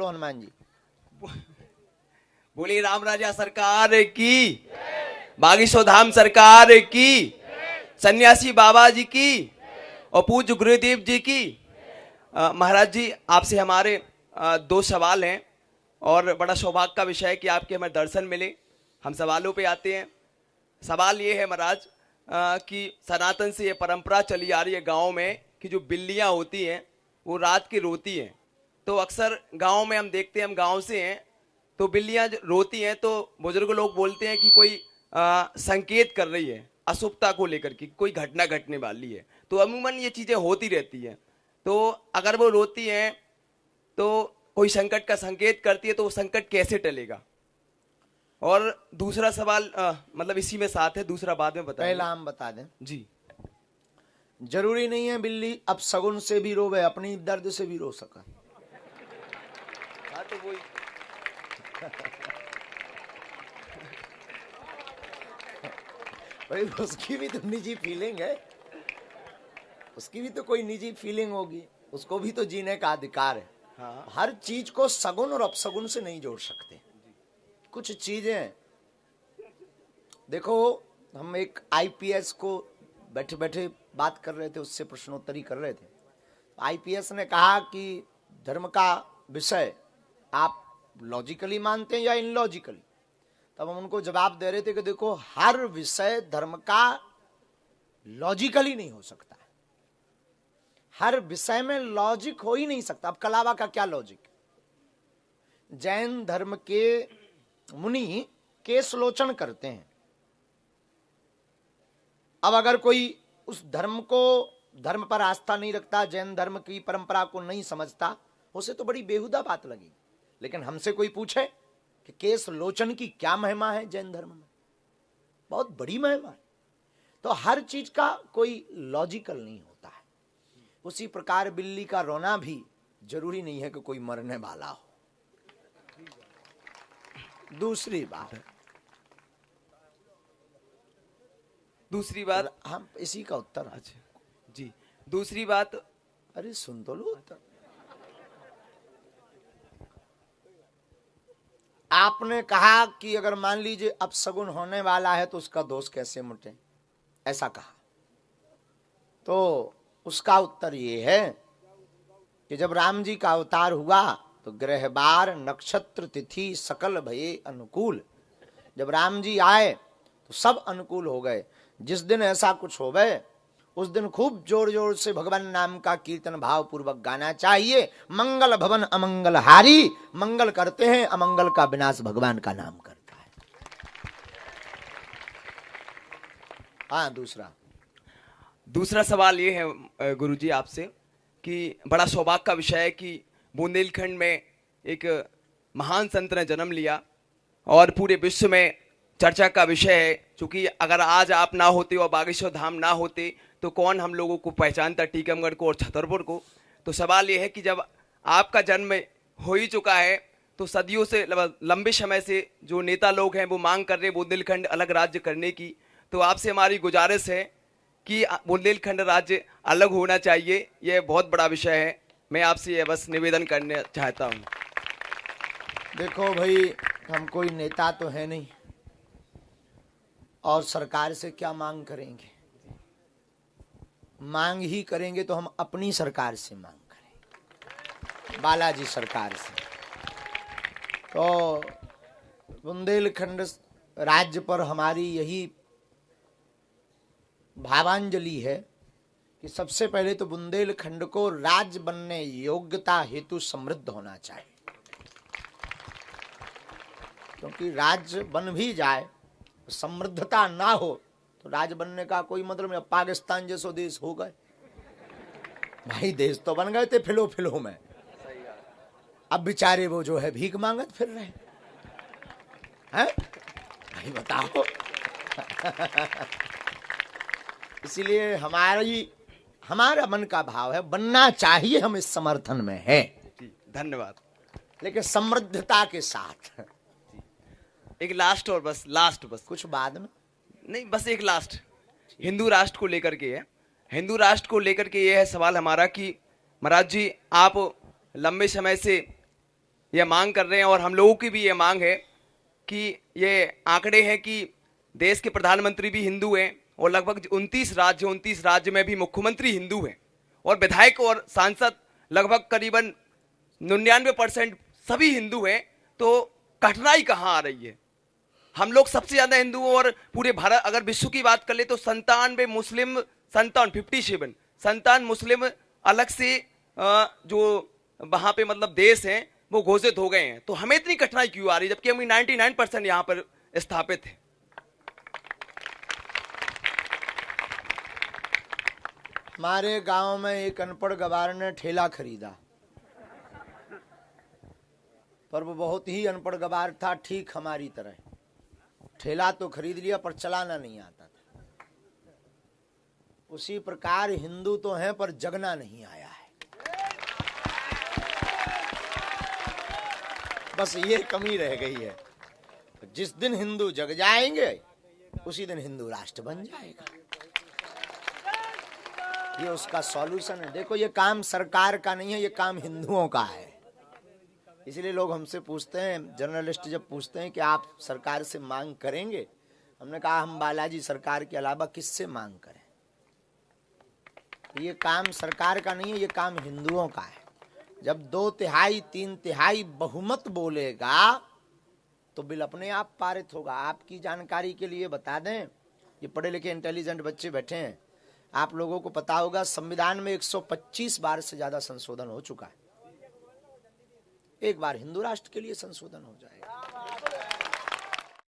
हनुमान जी। बोली राम राजा सरकार की, बागेश्वर धाम सरकार की, सन्यासी बाबा जी की और पूज्य गुरुदेव जी की। महाराज जी, आपसे हमारे दो सवाल हैं और बड़ा सौभाग्य का विषय है कि आपके हमें दर्शन मिले। हम सवालों पे आते हैं। सवाल ये है महाराज कि सनातन से ये परंपरा चली आ रही है गांव में कि जो बिल्लियां होती हैं वो रात की रोती हैं। तो अक्सर गांव में हम देखते हैं, हम गांव से हैं, तो बिल्लियां रोती हैं तो बुजुर्ग लोग बोलते हैं कि कोई संकेत कर रही है अशुभता को लेकर कि कोई घटना घटने वाली है। तो अमूमन ये चीजें होती रहती हैं। तो अगर वो रोती हैं तो कोई संकट का संकेत करती है, तो वो संकट कैसे टलेगा? और दूसरा सवाल मतलब इसी में साथ है, दूसरा बाद में बताएं। पहला हम बता दें जी। जरूरी नहीं है बिल्ली अब सगुन से भी रोवे, अपनी दर्द से भी रो सका। हाँ तो वही भाई उसकी भी तो निजी फीलिंग है, उसकी भी तो कोई निजी फीलिंग होगी, उसको भी तो जीने का अधिकार है। हाँ। हर चीज को सगुन और अपसगुन से नहीं जोड़ सकते। कुछ चीजें देखो, हम एक आईपीएस को बैठे बैठे बात कर रहे थे, उससे प्रश्नोत्तरी कर रहे थे। आईपीएस ने कहा कि धर्म का विषय आप लॉजिकली मानते हैं या इनलॉजिकली। तब हम उनको जवाब दे रहे थे कि देखो, हर विषय धर्म का लॉजिकली नहीं हो सकता। हर विषय में लॉजिक हो ही नहीं सकता। अब कलावा का क्या लॉजिक? जैन धर्म के मुनि केस लोचन करते हैं। अब अगर कोई उस धर्म को, धर्म पर आस्था नहीं रखता, जैन धर्म की परंपरा को नहीं समझता, उसे तो बड़ी बेहुदा बात लगेगी। लेकिन हमसे कोई पूछे कि केस लोचन की क्या महिमा है जैन धर्म में, बहुत बड़ी महिमा है। तो हर चीज का कोई लॉजिकल नहीं होता है। उसी प्रकार बिल्ली का रोना भी जरूरी नहीं है कि कोई मरने वाला हो। दूसरी बात हम इसी का उत्तर। अच्छा जी, दूसरी बात। अरे सुन तो लो उत्तर। आपने कहा कि अगर मान लीजिए अपशगुन होने वाला है तो उसका दोष कैसे मिटे, ऐसा कहा। तो उसका उत्तर ये है कि जब राम जी का अवतार हुआ तो ग्रह बार नक्षत्र तिथि सकल भये अनुकूल। जब राम जी आए तो सब अनुकूल हो गए। जिस दिन ऐसा कुछ हो गए उस दिन खूब जोर जोर से भगवान नाम का कीर्तन भाव पूर्वक गाना चाहिए। मंगल भवन अमंगल हारी, मंगल करते हैं, अमंगल का विनाश भगवान का नाम करता है। हाँ, दूसरा सवाल ये है गुरुजी आपसे कि बड़ा सौभाग्य का विषय है कि बुंदेलखंड में एक महान संत ने जन्म लिया और पूरे विश्व में चर्चा का विषय है। क्योंकि अगर आज आप ना होते और बागेश्वर धाम ना होते तो कौन हम लोगों को पहचानता, टीकमगढ़ को और छतरपुर को। तो सवाल ये है कि जब आपका जन्म हो ही चुका है तो सदियों से, लंबे समय से जो नेता लोग हैं वो मांग कर रहे हैं बुंदेलखंड अलग राज्य करने की। तो आपसे हमारी गुजारिश है कि बुंदेलखंड राज्य अलग होना चाहिए। यह बहुत बड़ा विषय है। मैं आपसे यह बस निवेदन करना चाहता हूँ। देखो भाई, हम कोई नेता तो है नहीं और सरकार से क्या मांग करेंगे। मांग ही करेंगे तो हम अपनी सरकार से मांग करेंगे, बालाजी सरकार से। तो बुंदेलखंड राज्य पर हमारी यही भावांजलि है कि सबसे पहले तो बुंदेलखंड को राज्य बनने योग्यता हेतु समृद्ध होना चाहिए। क्योंकि राज्य बन भी जाए, समृद्धता ना हो तो राज्य बनने का कोई मतलब नहीं। पाकिस्तान जैसो देश हो गए भाई, देश तो बन गए थे फिलो फिलो में, अब बेचारे वो जो है भीख मांगत फिर रहे हैं भाई, बताओ। इसीलिए हमारा मन का भाव है बनना चाहिए, हम इस समर्थन में है। धन्यवाद। लेकिन समृद्धता के साथ। एक लास्ट और लास्ट कुछ बाद में नहीं, बस एक लास्ट हिंदू राष्ट्र को लेकर के है। हिंदू राष्ट्र को लेकर के ये है सवाल हमारा कि महाराज जी, आप लंबे समय से ये मांग कर रहे हैं और हम लोगों की भी ये मांग है कि ये आंकड़े हैं कि देश के प्रधानमंत्री भी हिंदू हैं और लगभग 29 राज्य में भी मुख्यमंत्री हिंदू हैं और विधायक और सांसद लगभग करीबन 99% सभी हिंदू हैं। तो कठिनाई कहाँ आ रही है? हम लोग सबसे ज्यादा हिंदू और पूरे भारत अगर विश्व की बात कर ले तो 97 मुस्लिम 57 मुस्लिम अलग से जो वहां पे मतलब देश हैं वो घोषित हो गए हैं। तो हमें इतनी कठिनाई क्यों आ रही है जबकि हम 99% यहाँ पर स्थापित है? हमारे गांव में एक अनपढ़ गवार ने ठेला खरीदा, पर वो बहुत ही अनपढ़ गवार था, ठीक हमारी तरह। ठेला तो खरीद लिया पर चलाना नहीं आता था। उसी प्रकार हिंदू तो हैं पर जगना नहीं आया है। बस ये कमी रह गई है। जिस दिन हिंदू जग जाएंगे उसी दिन हिंदू राष्ट्र बन जाएगा। ये उसका सॉल्यूशन है। देखो, ये काम सरकार का नहीं है, ये काम हिंदुओं का है। इसलिए लोग हमसे पूछते हैं, जर्नलिस्ट जब पूछते हैं कि आप सरकार से मांग करेंगे, हमने कहा हम बालाजी सरकार के अलावा किससे मांग करें? ये काम सरकार का नहीं है, ये काम हिंदुओं का है। जब 2/3 3/3 बहुमत बोलेगा तो बिल अपने आप पारित होगा। आपकी जानकारी के लिए बता दें, ये पढ़े लिखे इंटेलिजेंट बच्चे बैठे हैं, आप लोगों को पता होगा संविधान में 125 बार से ज्यादा संशोधन हो चुका है। एक बार हिंदू राष्ट्र के लिए संशोधन हो जाएगा।